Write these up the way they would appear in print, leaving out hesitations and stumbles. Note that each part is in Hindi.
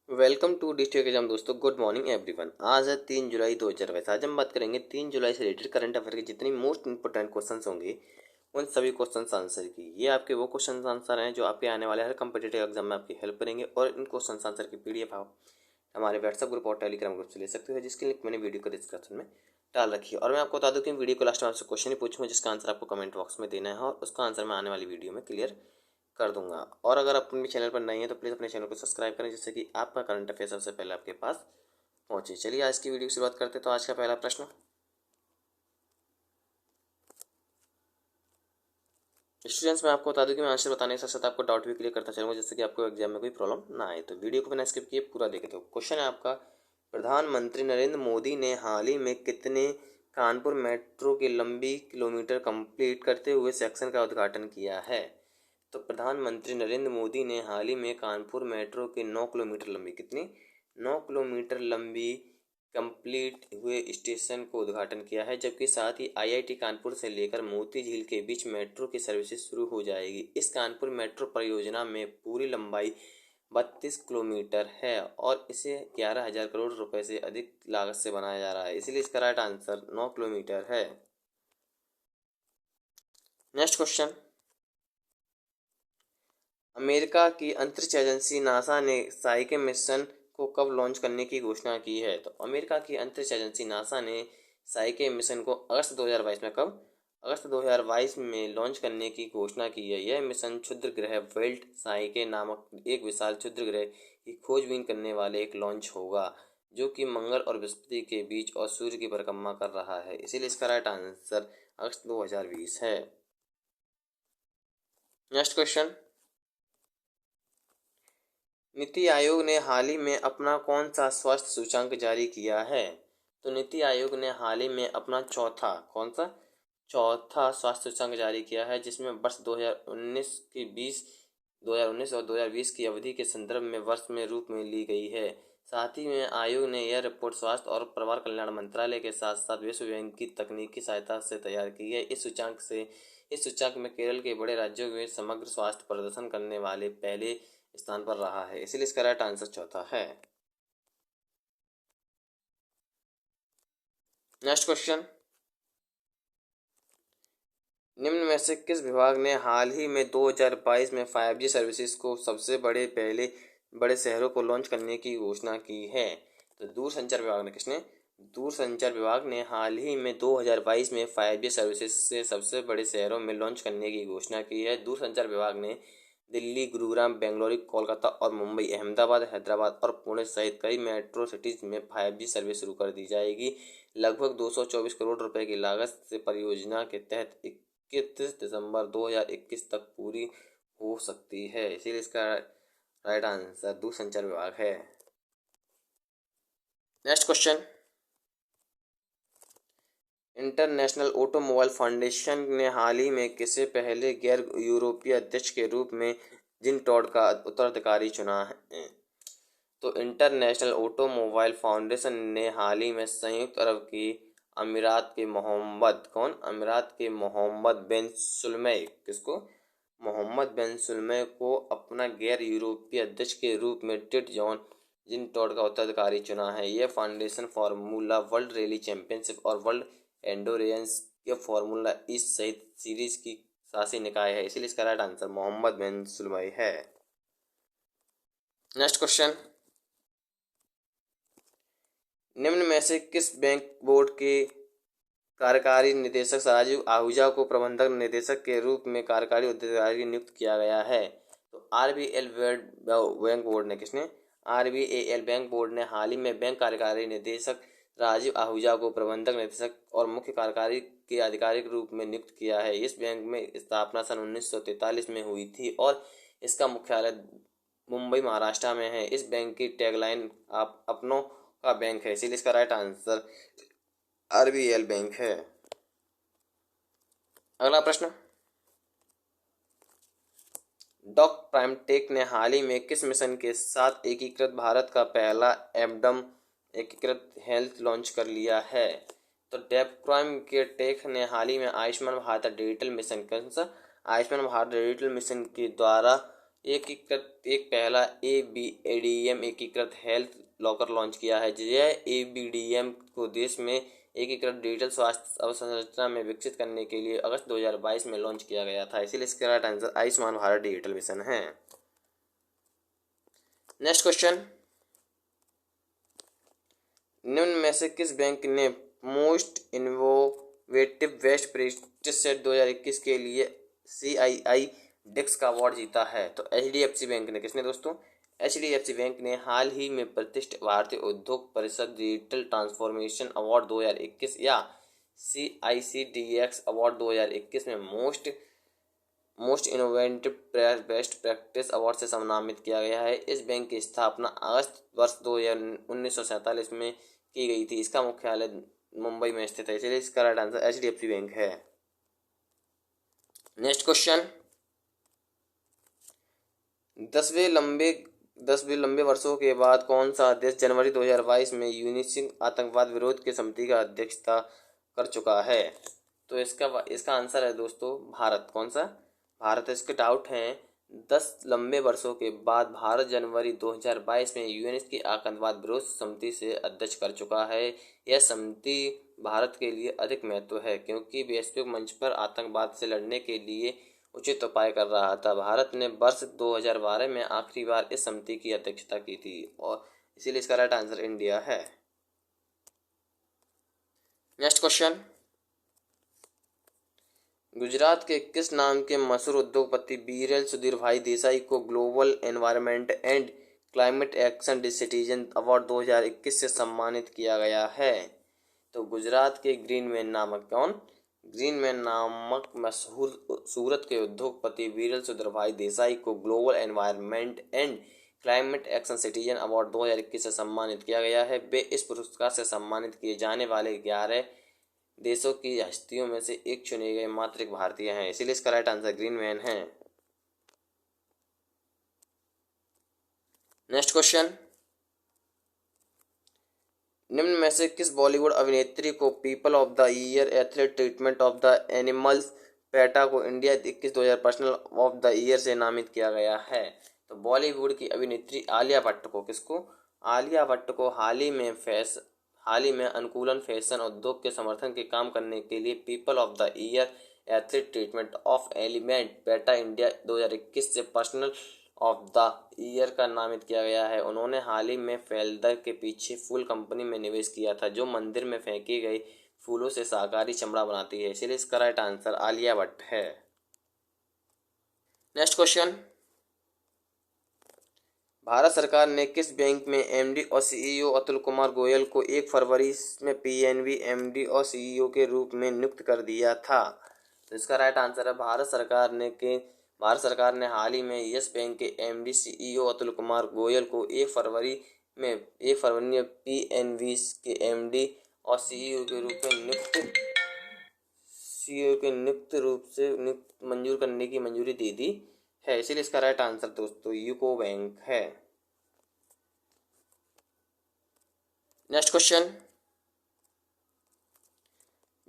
वेलकम टू डिस्ट्रिक्ट एग्जाम दोस्तों। Good morning everyone. आज है 3 जुलाई 2022। आज हम बात करेंगे 3 जुलाई से रिलेटेड करंट अफेयर के जितनी मोस्ट इंपोर्टेंट क्वेश्चंस होंगे उन सभी क्वेश्चंस आंसर की। ये आपके वो क्वेश्चंस आंसर हैं जो आपके आने वाले हर कम्पिटेटिव एग्जाम में आपकी हेल्प करेंगे और इन क्वेश्चंस आंसर की पीडीएफ आप हमारे व्हाट्सएप ग्रुप और टेलीग्राम ग्रुप से ले सकते हो, जिसकी लिंक मैंने वीडियो को डिस्क्रिप्शन में डाल रखी है। और मैं आपको बता दूं कि वीडियो को लास्ट में आपसे क्वेश्चन ही पूछूंगा जिसका आंसर आपको कमेंट बॉक्स में देना है और उसका आंसर मैं आने वाली वीडियो में क्लियर कर दूंगा। और अगर आप अपने चैनल पर नए हैं तो प्लीज़ अपने चैनल को सब्सक्राइब करें जिससे कि आपका करंट अफेयर सबसे पहले आपके पास पहुंचे। चलिए आज की वीडियो की शुरुआत करते हैं। तो आज का पहला प्रश्न, स्टूडेंट्स मैं आपको बता दूं कि मैं आंसर बताने के साथ साथ आपको डाउट भी क्लियर करता चलूंगा जिससे कि आपको एग्जाम में कोई प्रॉब्लम ना आए। तो वीडियो को बिना स्किप किए पूरा देखे। तो क्वेश्चन है आपका, प्रधानमंत्री नरेंद्र मोदी ने हाल ही में कितने कानपुर मेट्रो की लंबी किलोमीटर कंप्लीट करते हुए सेक्शन का उद्घाटन किया है? तो प्रधानमंत्री नरेंद्र मोदी ने हाल ही में कानपुर मेट्रो के 9 किलोमीटर लंबी, कितनी, 9 किलोमीटर लंबी कंप्लीट हुए स्टेशन को उद्घाटन किया है। जबकि साथ ही आईआईटी कानपुर से लेकर मोती झील के बीच मेट्रो की सर्विसेज शुरू हो जाएगी। इस कानपुर मेट्रो परियोजना में पूरी लंबाई 32 किलोमीटर है और इसे 11,000 करोड़ रुपए से अधिक लागत से बनाया जा रहा है, इसलिए इसका राइट आंसर 9 किलोमीटर है। नेक्स्ट क्वेश्चन, अमेरिका की अंतरिक्ष एजेंसी नासा ने साइके मिशन को कब लॉन्च करने की घोषणा की है? तो अमेरिका की अंतरिक्ष एजेंसी नासा ने साइके मिशन को अगस्त 2022 में, कब, अगस्त 2022 में लॉन्च करने की घोषणा की है। यह मिशन क्षुद्र ग्रह वेल्ट साइके नामक एक विशाल क्षुद्र ग्रह की खोजबीन करने वाले एक लॉन्च होगा जो कि मंगल और बृहस्पति के बीच और सूर्य की परिक्रमा कर रहा है, इसीलिए इसका राइट आंसर अगस्त 2020 है। नेक्स्ट क्वेश्चन, नीति आयोग ने हाल ही में अपना कौन सा स्वास्थ्य सूचांक जारी किया है? तो नीति आयोग ने हाल ही में अपना चौथा स्वास्थ्य सूचांक जारी किया है जिसमें वर्ष 2019 और 2020 की अवधि के संदर्भ में वर्ष में रूप में ली गई है। साथ ही में आयोग ने यह रिपोर्ट स्वास्थ्य और परिवार कल्याण मंत्रालय के साथ साथ विश्व बैंक की तकनीकी सहायता से तैयार की है। इस सूचकांक में केरल के बड़े राज्यों में समग्र स्वास्थ्य प्रदर्शन करने वाले पहले स्थान पर रहा है, इसीलिए इसका राइट आंसर चौथा है। नेक्स्ट क्वेश्चन, निम्न में से किस विभाग ने हाल ही में 2022 में 5G सर्विसेज को सबसे बड़े शहरों को लॉन्च करने की घोषणा की है? तो दूरसंचार विभाग ने हाल ही में 2022 में 5G सर्विसेज से सबसे बड़े शहरों में लॉन्च करने की घोषणा की है। दूरसंचार विभाग ने दिल्ली, गुरुग्राम, बेंगलुरु, कोलकाता और मुंबई, अहमदाबाद, हैदराबाद और पुणे सहित कई मेट्रो सिटीज में 5G सर्विस शुरू कर दी जाएगी। लगभग 224 करोड़ रुपए की लागत से परियोजना के तहत 31 दिसंबर 2021 तक पूरी हो सकती है, इसीलिए इसका राइट आंसर दूरसंचार विभाग है। Next question, international automobile foundation ने हाल ही में किसे पहले गैर यूरोपीय अध्यक्ष के रूप में जिन टॉड का उत्तराधिकारी चुना है? तो इंटरनेशनल ऑटोमोबाइल फाउंडेशन ने हाल ही में संयुक्त अरब की अमीरात के मोहम्मद बिन सुलमै को अपना गैर यूरोपीय अध्यक्ष के रूप में टेड जॉन जिन टॉड का उत्तराधिकारी चुना है। यह foundation formula world rally championship और वर्ल्ड एंडोरेंस के फार्मूला इस सहित सीरीज की शासी निकाय है, इसीलिए इसका राइट आंसर मोहम्मद बिन सुलमै है। नेक्स्ट क्वेश्चन, निम्न में से किस बैंक बोर्ड के कार्यकारी निदेशक राजीव आहूजा को प्रबंधक निदेशक के रूप में कार्यकारी उत्तराधिकारी नियुक्त किया गया है? तो आरबीएल बैंक बोर्ड ने हाल ही में बैंक कार्यकारी निदेशक राजीव आहूजा को प्रबंधक निदेशक और मुख्य कार्यकारी के आधिकारिक रूप में नियुक्त किया है। इस बैंक में स्थापना सन 1943 में हुई थी और इसका मुख्यालय मुंबई, महाराष्ट्र में है। इस बैंक की टैगलाइन आप अपनों का बैंक है, इसीलिए इसका राइट आंसर आरबीएल बैंक है। अगला प्रश्न, डॉक प्राइमटेक ने हाल ही में किस मिशन के साथ एकीकृत भारत का पहला एबडम एकीकृत हेल्थ लॉन्च कर लिया है? तो डेप्क्राइम के टेक ने हाल ही में आयुष्मान भारत डिजिटल मिशन के द्वारा एक पहला ABDM एकीकृत हेल्थ लॉकर लॉन्च किया है। यह ABDM को देश में एकीकृत डिजिटल स्वास्थ्य अवसंरचना में विकसित करने के लिए अगस्त 2022 में लॉन्च किया गया था। इसीलिए इसका right answer Ayushman Bharat digital mission है। नेक्स्ट क्वेश्चन, निम्न में से किस बैंक ने most innovative best practice set 2021 के लिए CII डेक्स का अवार्ड जीता है? तो HDFC बैंक ने। किसने दोस्तों? HDFC बैंक ने हाल ही में प्रतिष्ठित भारतीय उद्योग परिषद डिजिटल ट्रांसफॉर्मेशन अवार्ड 2021 या CICDX अवार्ड 2021 में most innovative best practice award से सम्मानित किया गया है। इस बैंक की स्थापना अगस्त वर्ष 1947 में की गई थी। इसका मुख्यालय मुंबई में स्थित है, इसलिए इसका राइट आंसर HDFC बैंक है। नेक्स्ट क्वेश्चन, 10वें लंबे वर्षों के बाद कौन सा देश जनवरी 2022 में यूनिफिक आतंकवाद विरोध की समिति का अध्यक्षता कर चुका है? तो इसका आंसर है दोस्तों भारत। कौन सा? भारत। इसके डाउट हैं। 10 लंबे वर्षों के बाद भारत जनवरी 2022 में यूएन की आतंकवाद विरोध समिति से अध्यक्ष कर चुका है। यह समिति भारत के लिए अधिक महत्व है क्योंकि वैश्विक मंच पर आतंकवाद से लड़ने के लिए उचित उपाय कर रहा था। भारत ने वर्ष 2012 में आखिरी बार इस समिति की अध्यक्षता की थी और इसीलिए इसका राइट आंसर इंडिया है। नेक्स्ट क्वेश्चन, गुजरात के किस नाम के मशहूर उद्योगपति बीरेन सुधीर भाई देसाई को global environment and climate action citizen award 2021 से सम्मानित किया गया है? तो गुजरात के ग्रीनमैन नामक मशहूर सूरत के उद्योगपति बीरेन सुधीर भाई देसाई को global environment and climate action citizen award 2021 से सम्मानित किया गया है। वे इस पुरस्कार से सम्मानित किए जाने वाले 11 देशों की हस्तियों में से एक चुने गए मात्र एक भारतीय हैं, इसीलिए इसका राइट आंसर ग्रीनमैन है। नेक्स्ट क्वेश्चन, निम्न में से किस बॉलीवुड अभिनेत्री को people of the year athlete treatment of the animals PETA को India 21-2000 personal of the year से नामित किया गया है? तो बॉलीवुड की अभिनेत्री आलिया भट्ट को आलिया भट्ट को हाल ही में अनुकूलन फैशन उद्योग के समर्थन के काम करने के लिए people of the year athlete treatment of element PETA India 2021 से पर्सनल ऑफ द ईयर का नामित किया गया है। उन्होंने हाल ही में फेल्दर के पीछे फूल कंपनी में निवेश किया था जो मंदिर में फेंकी गई फूलों से शाकाहारी चमड़ा बनाती है, इसलिए इसका राइट आंसर आलिया भट्ट है। नेक्स्ट क्वेश्चन, भारत सरकार ने किस बैंक में MD और CEO अतुल कुमार गोयल को 1 फरवरी में PNB MD और CEO के रूप में नियुक्त कर दिया था? तो इसका राइट आंसर है भारत सरकार ने हाल ही में यस बैंक के MD CEO अतुल कुमार गोयल को 1 फरवरी में PNB के MD और CEO के रूप से मंजूर करने की मंजूरी दे दी है, इसीलिए इसका राइट आंसर दोस्तों यूको बैंक है। नेक्स्ट क्वेश्चन,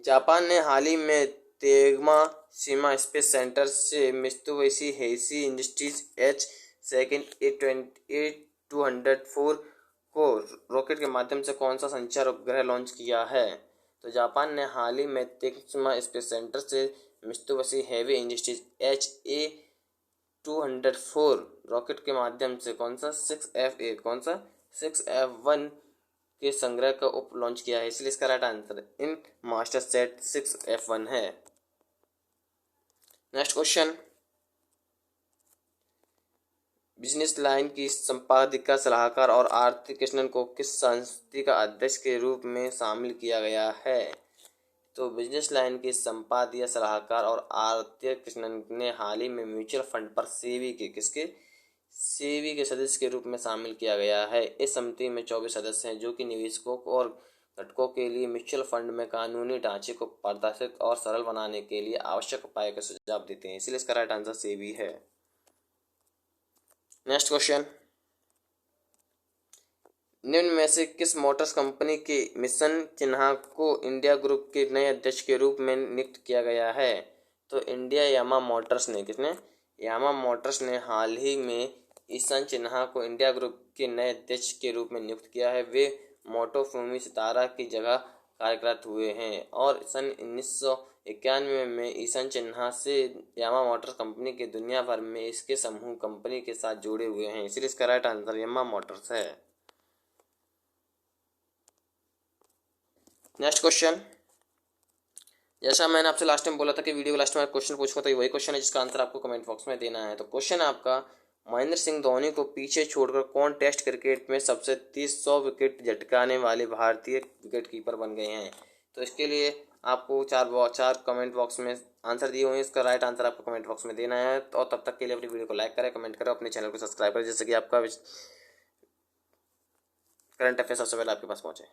जापान ने हाल ही में तेगमा सीमा स्पेस सेंटर से मित्सुबिशी हेवी इंडस्ट्रीज H204 को रॉकेट के माध्यम से कौन सा संचार उपग्रह लॉन्च किया है? तो जापान ने हाल ही में तेगमा स्पेस सेंटर से Mitsubishi heavy industries HA204 rocket के माध्यम से 6F1 के संग्रह का लॉन्च किया है, इसलिए इसका right answer in master set 6F1 है। नेक्स्ट क्वेश्चन, बिजनेस लाइन की संपादिका सलाहकार और आरती कृष्णन को किस संस्थि का अध्यक्ष के रूप में शामिल किया गया है? तो बिजनेस लाइन की संपादकीय सलाहकार और आरती कृष्णन ने हाल ही में म्यूचुअल फंड पर सेबी के सदस्य के रूप में शामिल किया गया है। इस समिति में 24 सदस्य हैं जो कि निवेशकों और घटकों के लिए म्यूचुअल फंड में कानूनी ढांचे को पारदर्शी और सरल बनाने के लिए आवश्यक उपायों का सुझाव देते हैं, इसलिए इसका राइट आंसर सेबी है। नेक्स्ट क्वेश्चन, निम्न में से किस मोटर्स कंपनी के मिशन सिन्हा को इंडिया ग्रुप के नए अध्यक्ष के रूप में नियुक्त किया गया है? तो इंडिया यामा मोटर्स ने यामा मोटर्स ने हाल ही में ईशन सिन्हा को इंडिया ग्रुप के नए अध्यक्ष के रूप में नियुक्त किया है। वे मोटोफूमी सितारा की जगह कार्यरत हुए हैं और सन 1991 में ईशन सिन्हा से यामा मोटर्स कंपनी के दुनिया भर में इसके समूह कंपनी के साथ जुड़े हुए हैं, इसलिए इसका राइट आंसर यामा मोटर्स है। नेक्स्ट क्वेश्चन, जैसा मैंने आपसे लास्ट टाइम बोला था कि वीडियो के लास्ट में क्वेश्चन पूछूंगा, तो वही क्वेश्चन है जिसका आंसर आपको कमेंट बॉक्स में देना है। तो क्वेश्चन है आपका, महेंद्र सिंह धोनी को पीछे छोड़कर कौन टेस्ट क्रिकेट में सबसे 100 विकेट झटकाने वाले भारतीय विकेट कीपर बन गए हैं। तो इसके लिए आपको चार कमेंट बॉक्स में आंसर दिए हुए हैं, इसका राइट आंसर आपको कमेंट बॉक्स में देना है। और तब तक के लिए अपनी वीडियो को लाइक करें, कमेंट करें, अपने चैनल को सब्सक्राइब करें, जैसे कि आपका करंट अफेयर सबसे पहले आपके पास पहुँचे।